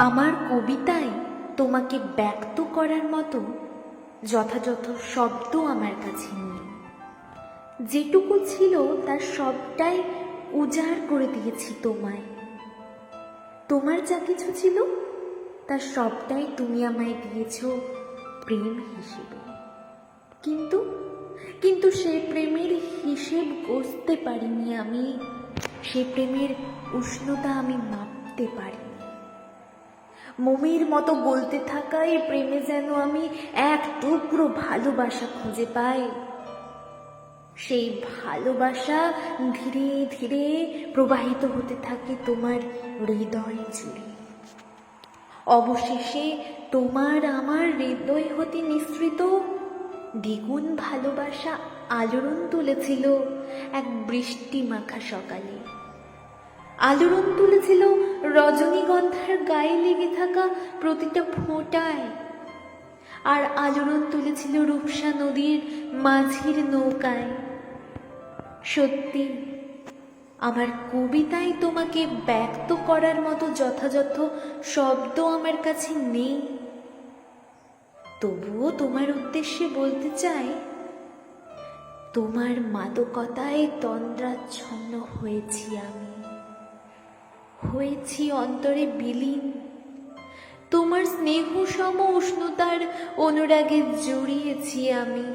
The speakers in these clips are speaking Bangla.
আমার কবিতায় তোমাকে ব্যক্ত করার মতো যথাযথ শব্দ আমার কাছে নেই। যেটুকু ছিল তার সবটাই উজাড় করে দিয়েছি তোমায়। তোমার যা কিছু ছিল তার সবটাই তুমি আমায় দিয়েছ প্রেম হিসেবে। কিন্তু সে প্রেমের হিসেব কষতে পারিনি আমি, সে প্রেমের উষ্ণতা আমি মাপতে পারিনি। মোমের মতো বলতে থাকা এই প্রেমে যেন আমি এক টুকরো ভালোবাসা খুঁজে পাই। সেই ভালোবাসা ধীরে ধীরে প্রবাহিত হতে থাকে তোমার হৃদয় জুড়ে। অবশেষে তোমার আমার হৃদয় হতে নিঃসৃত দ্বিগুণ ভালোবাসা আলোড়ন তুলেছিল এক বৃষ্টি মাখা সকালে। আলোড়ন তুলেছিল রজনীগন্ধার গায়ে লেগে থাকা প্রতিটা ফোঁটায়, আর আলোড়ন তুলেছিল রূপসা নদীর মাঝির নৌকায়। সত্যি আমার কবিতায় তোমাকে ব্যক্ত করার মতো যথাযথ শব্দ আমার কাছে নেই। তবুও তোমার উদ্দেশ্যে বলতে চাই, তোমার মাদকতায় তন্দ্রাচ্ছন্ন হয়েছি আমি, হয়েছি অন্তরে বিলীন। তোমার স্নেহ সম উষ্ণতার অনুরাগে জড়িয়েছি আমি,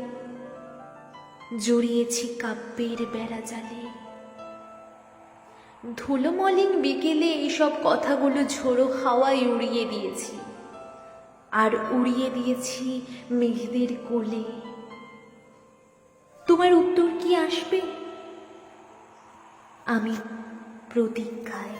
জড়িয়েছি কাব্যের বেড়াজালে। ধুলোমলিন বিকেলে এইসব কথাগুলো ঝোড়ো হাওয়ায় উড়িয়ে দিয়েছি, আর উড়িয়ে দিয়েছি মেঘদের কোলে। তোমার উত্তর কি আসবে? আমি প্রতীক্ষায়।